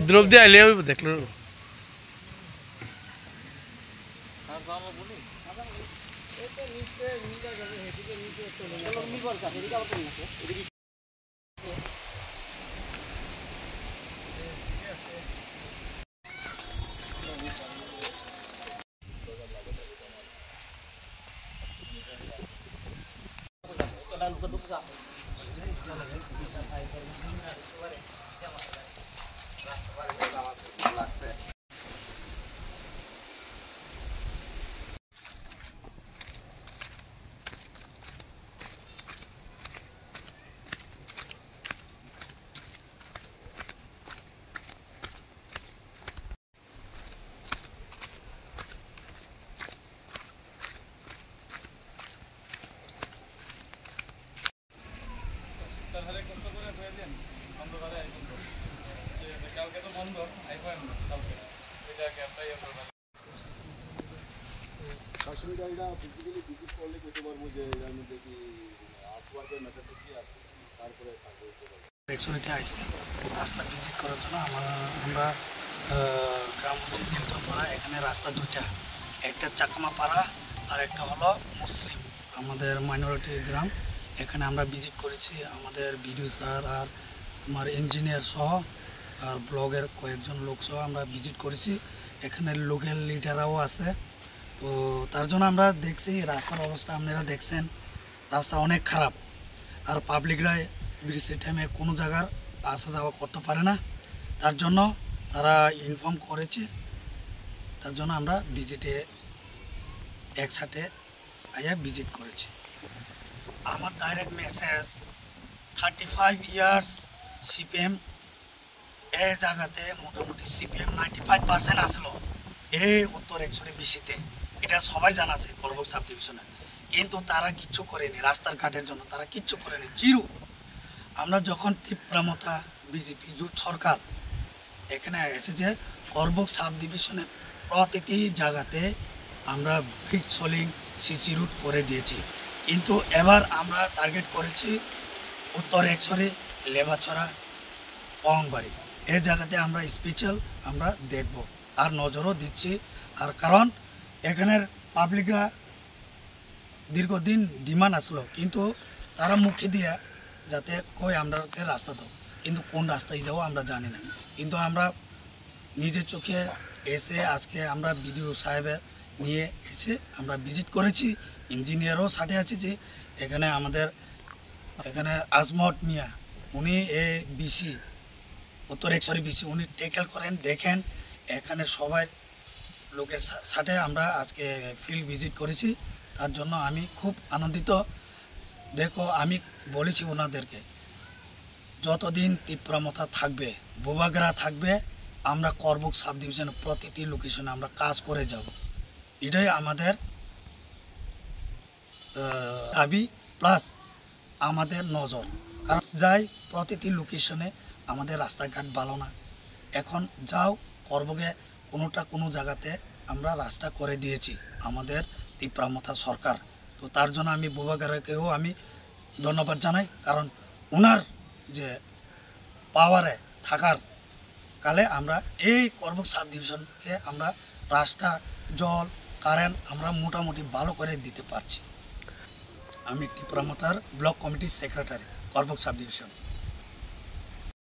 দ্রৌপদী আইলে দেখলো কাশ্মীরিরা basically visit করলে করতে পারবো যে এর মধ্যে কি আর্টওয়ার্কের মেথডটা কি আছে তারপরে একশোতে আসছি রাস্তা ভিজিট করার জন্য আমরা গ্রাম হচ্ছে নীলতপাড়া। এখানে রাস্তা দুইটা, একটা চাকমা পাড়া আর একটা হলো মুসলিম, আমাদের মাইনরিটির গ্রাম। এখানে আমরা ভিজিট করেছি, আমাদের বিডিও স্যার আর তোমার ইঞ্জিনিয়ার সহ আর ব্লগের কয়েকজন লোক সহ আমরা ভিজিট করেছি। এখানে লোকাল লিডাররাও আছে। তো তার জন্য আমরা দেখছি রাস্তার অবস্থা, আপনারা দেখছেন রাস্তা অনেক খারাপ, আর পাবলিকরা বৃষ্টির টাইমে কোনো জায়গার আসা যাওয়া করতে পারে না। তার জন্য তারা ইনফর্ম করেছে, তার জন্য আমরা ভিজিটে একসাথে আইয়া ভিজিট করেছি। আমার ডাইরেক্ট মেসেজ 35 ইয়ার্স সিপিএম এই জায়গাতে মোটামুটি সিপিএম 95% আসলো এই উত্তর একশোরে বিসিতে, এটা সবাই জানা আছে করবক সাব ডিভিশনে। কিন্তু তারা কিচ্ছু করেনি, রাস্তার ঘাটের জন্য তারা কিচ্ছু করেনি, জিরো। আমরা যখন তীব্রামতা বিজেপি জোট সরকার এখানে এসেছে, করবক সাব ডিভিশনে প্রতিটি জায়গাতে আমরা ব্রিজ সোলিং সিসি রুট করে দিয়েছি। কিন্তু এবার আমরা টার্গেট করেছি উত্তর একশোরে লেবাছড়া পংবাড়ি, এই জায়গাতে আমরা স্পেশাল আমরা দেখব আর নজরও দিচ্ছি। আর কারণ এখানের পাবলিকরা দীর্ঘদিন ডিমান্ড আসলো, কিন্তু তারা মুখে দিয়ে যাতে কই আমরাকে রাস্তা দাও, কিন্তু কোন রাস্তায় দেবো আমরা জানি না। কিন্তু আমরা নিজের চোখে এসে আজকে আমরা বিডিও সাহেবের নিয়ে এসে আমরা ভিজিট করেছি, ইঞ্জিনিয়ারও সাথে আছে। যে এখানে আমাদের এখানে আজমত মিয়া, উনি এ বিসি উত্তর একশোরে বিসি, উনি টেকেল করেন, দেখেন এখানে সবাই লোকের সাথে আমরা আজকে ফিল্ড ভিজিট করেছি। তার জন্য আমি খুব আনন্দিত। দেখো আমি বলেছি ওনাদেরকে যতদিন তীব্রামতা থাকবে, বোবাগরা থাকবে, আমরা করবক সাব ডিভিশনের প্রতিটি লোকেশনে আমরা কাজ করে যাব। এটাই আমাদের দাবি প্লাস আমাদের নজর। কারণ যাই প্রতিটি লোকেশনে আমাদের রাস্তাঘাট ভালো না, এখন যাও করবকে কোনো জায়গাতে আমরা রাস্তা করে দিয়েছি আমাদের তীব্রামতা সরকার। তো তার জন্য আমি বোবাগারাকেও আমি ধন্যবাদ জানাই, কারণ ওনার যে পাওয়ারে থাকার কালে আমরা এই করবক সাব ডিভিশনকে আমরা রাস্তা, জল, কারেন্ট আমরা মোটামুটি ভালো করে দিতে পারছি। আমি তীব্রামতার ব্লক কমিটির সেক্রেটারি, করবক সাব ডিভিশন।